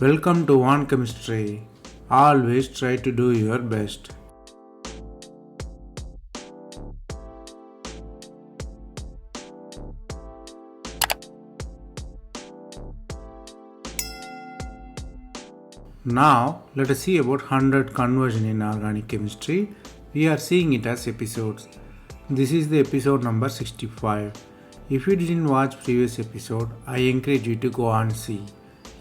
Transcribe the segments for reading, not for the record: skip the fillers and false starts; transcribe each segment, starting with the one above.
Welcome to One Chemistry. Always try to do your best. Now, let us see about 100 conversion in organic chemistry. We are seeing it as episodes. This is the episode number 65. If you didn't watch previous episode, I encourage you to go and see.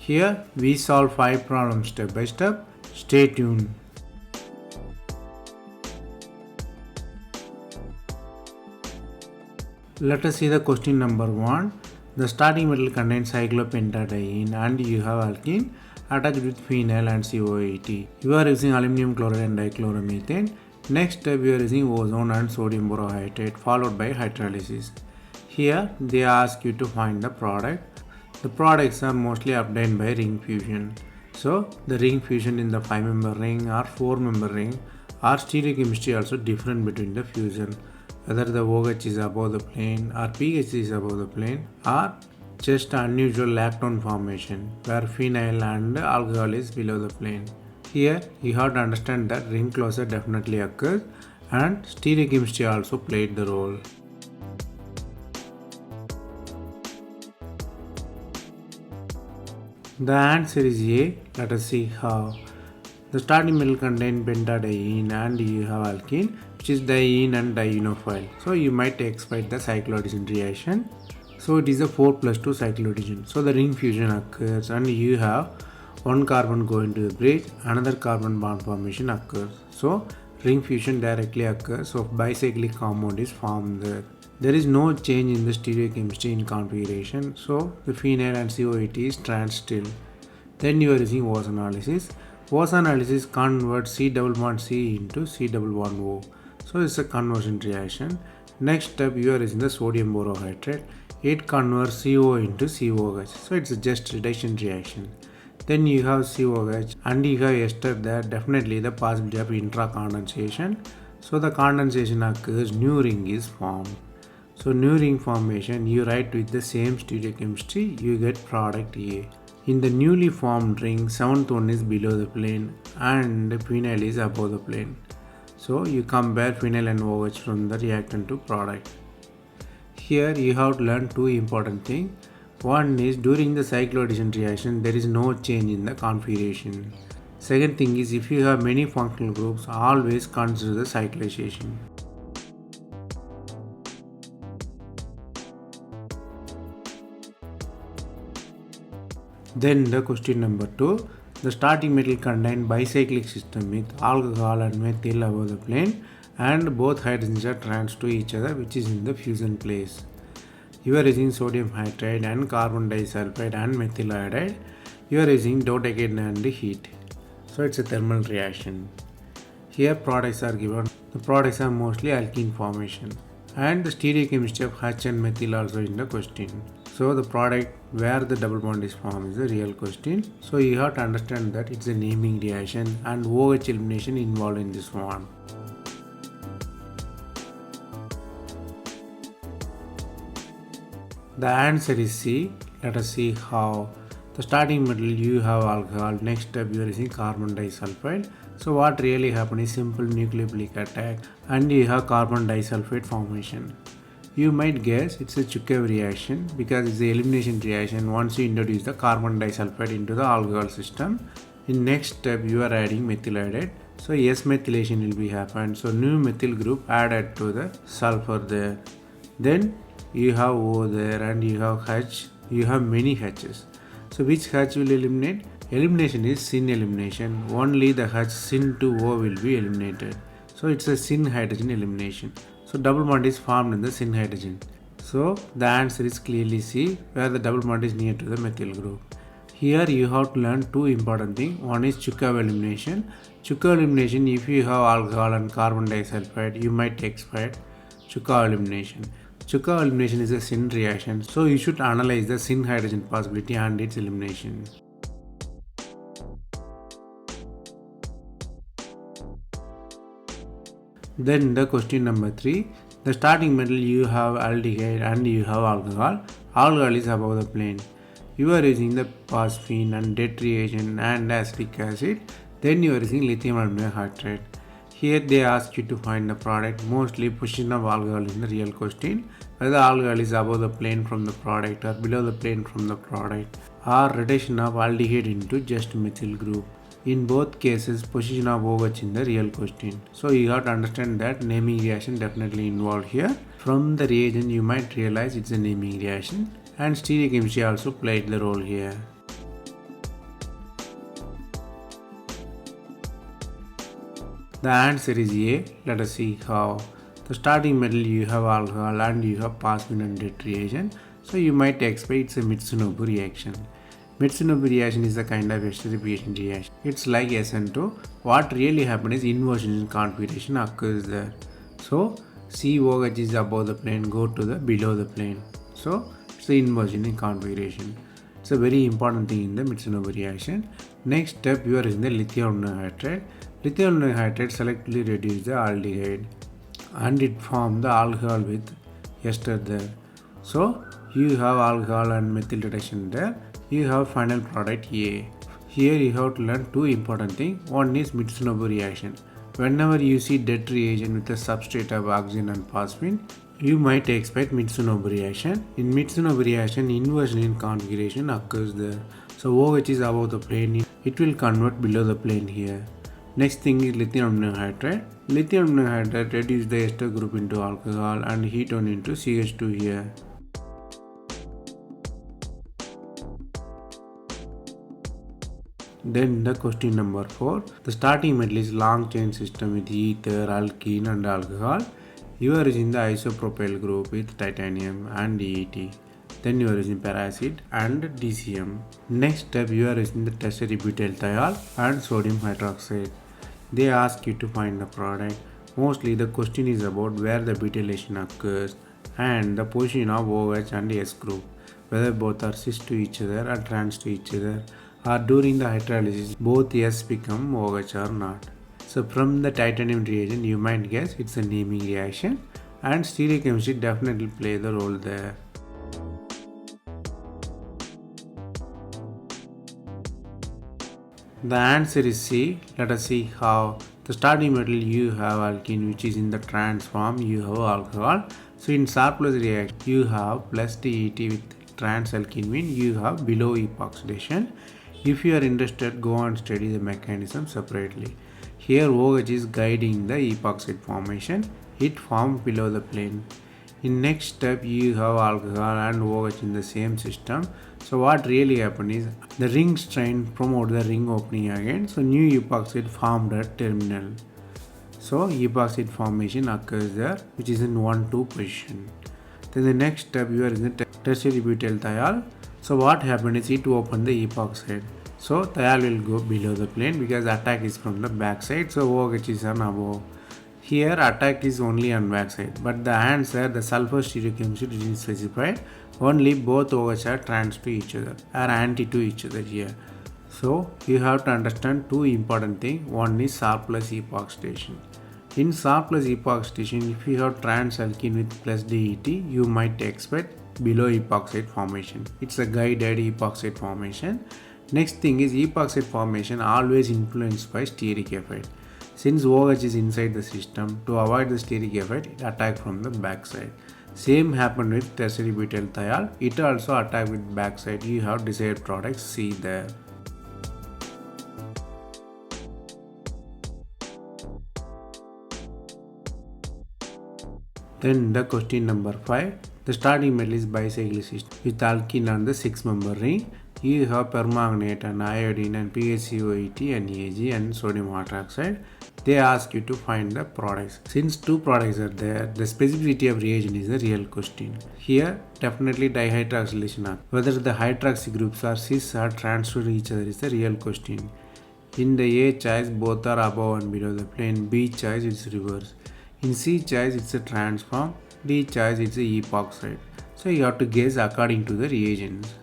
Here, we solve 5 problems step by step. Stay tuned. Let us see the question number 1. The starting metal contains cyclopentadiene and you have alkene attached with phenyl and COAT. You are using aluminum chloride and dichloromethane. Next step, you are using ozone and sodium borohydrate followed by hydrolysis. Here, they ask you to find the product. The products are mostly obtained by ring fusion. So, the ring fusion in the 5-member ring or 4-member ring or stereochemistry also different between the fusion. Whether the OH is above the plane or pH is above the plane or just unusual lactone formation where phenyl and alcohol is below the plane. Here you have to understand that ring closure definitely occurs and stereochemistry also played the role. The answer is A. Let us see how. The starting metal contains pentadiene and you have alkene which is diene and dienophile. So you might expect the cycloaddition reaction. So it is a 4 plus 2 cycloaddition. So the ring fusion occurs and you have one carbon going to the bridge, another carbon bond formation occurs. So ring fusion directly occurs, so bicyclic compound is formed there. There is no change in the stereochemistry in configuration, so the phenyl and COAT is trans still. Then you are using Voss analysis. Voss analysis converts C double bond C into C double bond O. So it's a conversion reaction. Next step, you are using the sodium borohydrate. It converts CO into COH. So it's just reduction reaction. Then you have COH and you have ester there, definitely the possibility of intra-condensation. So the condensation occurs, new ring is formed. So new ring formation, you write with the same stereochemistry, you get product A. In the newly formed ring, 7th one is below the plane and phenyl is above the plane. So you compare phenyl and OH from the reactant to product. Here you have to learn 2 important things. One is during the cycloaddition reaction there is no change in the configuration. Second thing is if you have many functional groups, always consider the cyclization. Then the question number 2. The starting metal contains bicyclic system with alcohol and methyl above the plane and both hydrogens are trans to each other which is in the fusion place. You are using sodium hydride and carbon disulfide and methyl iodide. You are using dodecaine and heat. So it's a thermal reaction. Here products are given. The products are mostly alkene formation. And the stereochemistry of H and methyl also in the question. So the product where the double bond is formed is the real question. So you have to understand that it's a naming reaction and OH elimination involved in this one. The answer is C. Let us see how. The starting metal you have alcohol, next step you are using carbon disulfide. So what really happens is simple nucleophilic attack and you have carbon disulfide formation. You might guess it's a Chukov reaction because it's the elimination reaction once you introduce the carbon disulfide into the alcohol system. In next step you are adding methyl iodide. So S methylation will be happened. So new methyl group added to the sulfur there. Then you have O there and you have H. You have many H's. So which H will eliminate? Elimination is syn elimination. Only the H syn to O will be eliminated. So it's a syn hydrogen elimination. So double bond is formed in the syn hydrogen. So the answer is clearly C where the double bond is near to the methyl group. Here you have to learn 2 important things. One is Chukov elimination. Chukov elimination, if you have alcohol and carbon disulfide, you might expect Chukov elimination. Chukov elimination is a syn reaction, so you should analyze the syn hydrogen possibility and its elimination. Then the question number 3. The starting metal you have aldehyde and you have alcohol. Alcohol is above the plane. you are using the phosphine and det reagent and acetic acid, then you are using lithium aluminum hydride. Here they ask you to find the product. Mostly position of alcohol is the real question. Whether alcohol is above the plane from the product or below the plane from the product, or reduction of aldehyde into just methyl group. In both cases, position of OH in the real question. So you have to understand that naming reaction definitely involved here. From the reagent you might realize it's a naming reaction, and stereochemistry also played the role here. The answer is A. Let us see how. The starting metal you have alcohol and you have phosphine and det reagent. So you might expect it's a Mitsunobu reaction. Mitsunobu reaction is a kind of esterification reaction. It's like SN2. What really happens is inversion in configuration occurs there. So COH is above the plane, go to the below the plane. So it's the inversion in configuration. It's a very important thing in the Mitsunobu reaction. Next step, you are in the lithium aluminum hydride. Lithium aluminum hydride selectively reduce the aldehyde and it forms the alcohol with ester there. So you have alcohol and methyl reduction there. You have final product A. Here you have to learn two important things. One is Mitsunobu reaction. Whenever you see det reagent with a substrate of oxygen and phosphine, you might expect Mitsunobu reaction. In Mitsunobu reaction, inversion in configuration occurs there. So OH is above the plane, it will convert below the plane here. Next thing is lithium aluminum hydride. Lithium aluminum hydride reduce the ester group into alcohol and ketone into CH2 here. Then the question number 4. The starting metal is long chain system with ether, alkene and alcohol. You are using the isopropyl group with titanium and DET. Then you are using peracid and DCM. Next step, you are using the tertiary butyl thiol and sodium hydroxide. They ask you to find the product. Mostly the question is about where the butylation occurs and the position of OH and S group, whether both are cis to each other or trans to each other, or during the hydrolysis both S become OH or not. So from the titanium reagent you might guess it's a naming reaction, and stereochemistry definitely play the role there. The answer is C. Let us see how. The starting metal you have alkene, which is in the trans form, you have alcohol. So in Sar plus reaction you have plus DET with trans alkene, mean you have below epoxidation. If you are interested, go and study the mechanism separately. Here OH is guiding the epoxide formation. It forms below the plane. In next step you have alcohol and OH in the same system. So what really happened is the ring strain promote the ring opening again. So new epoxide formed at terminal. So epoxide formation occurs there, which is in 1-2 position. Then the next step you are in the tertiary butyl thiol. So what happened is it opened the epoxide. So thiol will go below the plane because attack is from the back side. So OH is on above. Here attack is only on back side, but the answer, the sulfur stereochemistry is specified. Only both OH are trans to each other, are anti to each other here. So you have to understand two important things. One is Sar plus epoxidation. In Sar plus epoxidation, if you have trans alkene with plus DET, you might expect below epoxide formation. It's a guided epoxide formation. Next thing is epoxide formation always influenced by steric effect. Since OH is inside the system, to avoid the steric effect, it attack from the backside. Same happened with tertiary butyl thiol. It also attack with backside. You have desired products C there. Then the question number 5. The starting metal is bicyclic system with alkene on the 6-member ring. You have permanganate and iodine and PHCOET and Ag and sodium hydroxide. They ask you to find the products. Since two products are there, the specificity of reagent is the real question. Here, definitely dihydroxylation. Whether the hydroxy groups are cis or trans to each other is the real question. In the A choice, both are above and below the plane. B choice, it's reverse. In C choice, it's a trans form. D choice, it's a epoxide. So you have to guess according to the reagents.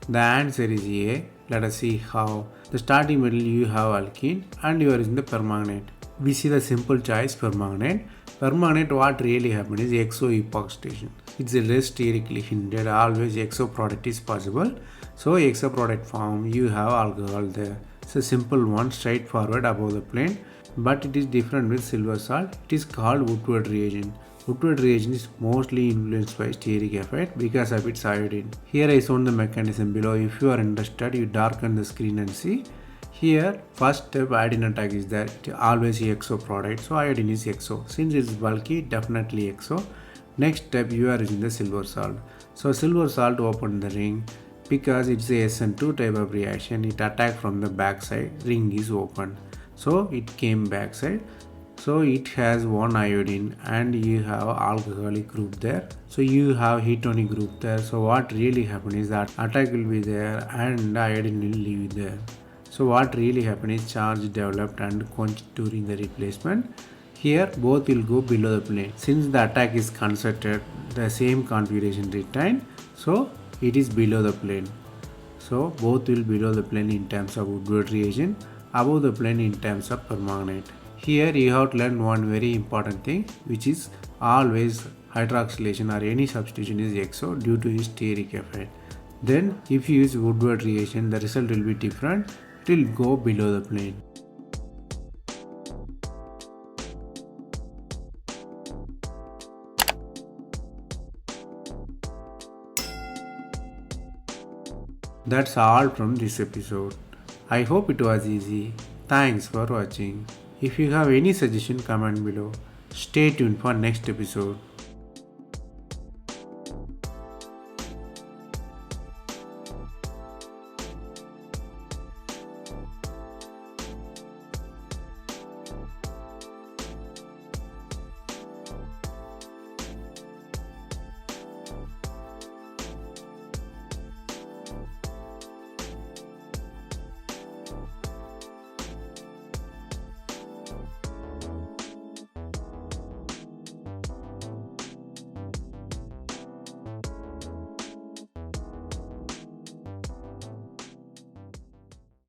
The answer is A. Let us see how. The starting metal you have alkene and you are in the permanganate. We see the simple choice permanganate. Permanent, what really happened is exo epoch station. It's less sterically hindered, always exo product is possible. So exo product form, you have alcohol there. It's a simple one, straightforward above the plane, but it is different with silver salt. It is called Woodward reagent. Woodward reagent is mostly influenced by steric effect because of its iodine. Here I shown the mechanism below. If you are interested, you darken the screen and see. Here, first step iodine attack is that always exo product. So iodine is exo. Since it's bulky, definitely exo. Next step, you are using the silver salt. So silver salt open the ring because it's a SN2 type of reaction. It attack from the back side. Ring is open. So it came backside. So it has one iodine and you have alcoholic group there. So you have ketonic group there. So what really happens is that attack will be there and iodine will leave there. So what really happened is charge developed and quenched during the replacement. Here both will go below the plane. Since the attack is concerted, the same configuration retained. So it is below the plane. So both will below the plane in terms of Woodward reagent, above the plane in terms of permanganate. Here you have to learn one very important thing, which is always hydroxylation or any substitution is exo due to its steric effect. Then if you use Woodward reagent, the result will be different. It will go below the plane. That's all from this episode. I hope it was easy. Thanks for watching. If you have any suggestion, comment below. Stay tuned for next episode.